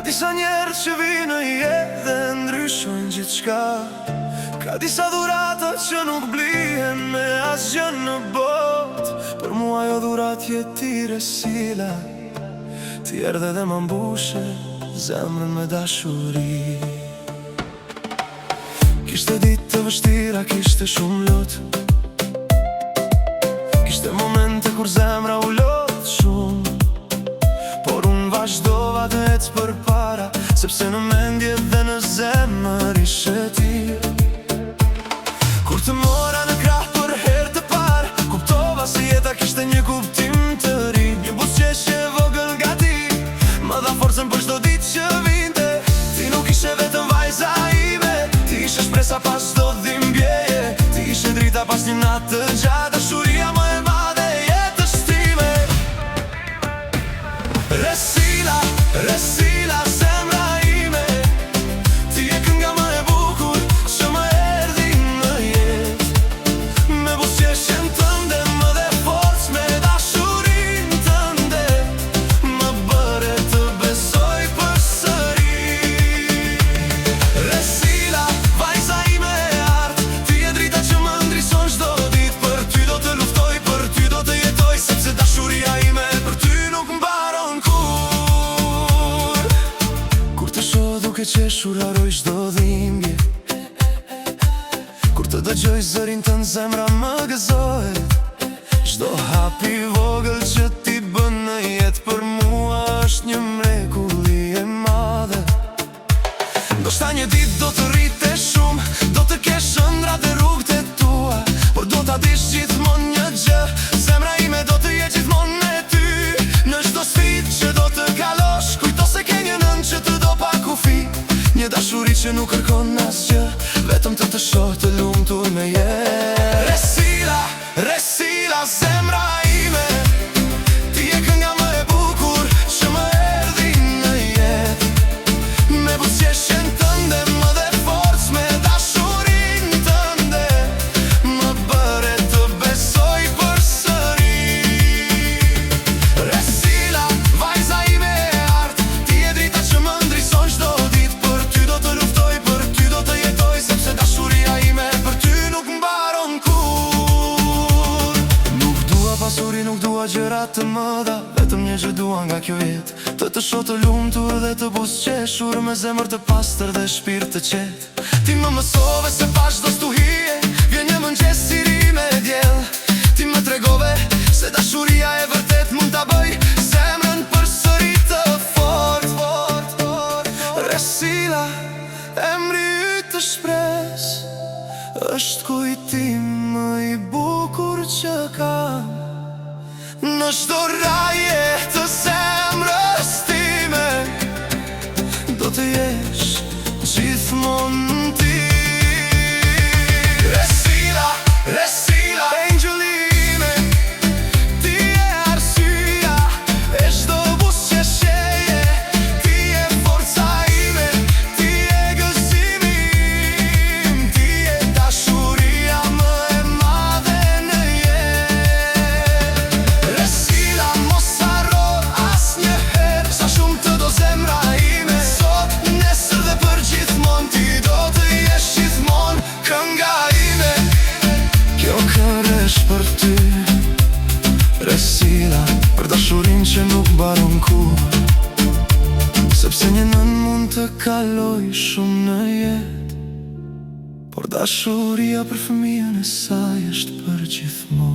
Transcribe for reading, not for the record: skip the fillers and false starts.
disa njerë që vinë jetë dhe ndryshojnë gjithë shka. Ka disa dhurata që nuk blihen me asgjë në bot. Për mua jo dhurat jeti resila, ti erdhe dhe më mbushe zemrën me dashuri. Kishte ditë të vështira, kishte shumë lot, kishte momente kur zemra u lot shumë. Por unë vazhdova të ecë për para, sepse në mendje dhe në zemër ishe ti. Kur të mora në krah për herë të parë, kuptova se jeta kishte një kuptim të ri. Një buzëqeshje e vogël nga ti më dha forcën për çdo ditë që vinte. Ti nuk ishe vetëm vajza ime, ti ishe shpresa pas çdo dhimbjeje. Ti ishe drita pas një natë të gjatë, dashuria më e madhe e jetës time. Resila, Resila, zemra ime, ti e kënga më e bukur që më erdhi në jetë. Me buzëqeshjen tënde më dhe forcë, me dashurin tënde më bëre të besoj përsëri. Resila, vajza ime e artë, ti e drita që më ndrison çdo ditë. Për ty do të luftoj, për ty do të jetoj, sepse dashuria ime për ty nuk mbaron kur. Kur të shoh duke qeshur haroj çdo dhimbje, kur të dëgjoj zërin tënd zemra më gëzohet. Çdo hap i vogël që ti bën në jetë për mua është një mrekulli e madhe. Ndoshta një ditë do të rritesh shumë, do të kesh ëndrat e rrugët e tua, por do ta dish gjithmonë një gjë, zemra ime do të jetë gjithmonë me ty. Në çdo sfidë që do të kalosh, kujto se ke një nënë që të do pa kufi. Një dashuri që nuk kërkon asgjë, vetëm të shoh të lumtur me jetë. Resila, Resila, zemra ime, ti e kënga më e bukur që më erdhi në jetë. Me buzëqeshjen tënde më dhe forcë, me dashurin tënde më bëre të besoj përsëri. Resila, vajza ime e artë, ti e drita që më ndrison çdo ditë. Për ty do të luftoj, për ty do të jetoj, sepse dashuria ime për ty nuk mbaron kur. Nuk dua pasuri, nuk dua gjëra të mëdha, vetëm një gjë dua nga kjo jetë, të shoh të lumtur dhe të buzëqeshur, me zemër të pastër dhe shpirt të qetë. Ti më mësove se pa çdo stuhije vjen një mëngjes si ri me diell. Ti më tregove se dashuria e vërtet mund ta bëj zemrën përsëri të fortë. Resila, emri yt të shpresë është kujtim më i bukur që kam. Në çdo raje të zemrës time do të jesh gjithmonë ti. Resila, Resila, engjëlli ime, ti e arsyeja e çdo buzëqeshjeje. Ti e forca ime, ti e gëzimi im, ti e dashuria më e madhe në jetë. Resila, mos harro asnjëherë sa shumë të do zemra ime. Sot, nesër dhe për gjithmonë, ti do të jesh gjithmonë kënga ime. Kjo këngë është për ty, Resila, për dashurin që nuk mbaron kur, sepse një nën mund të kaloj shumë në jetë, por dashuria për fëmijën e saj është për gjithmonë.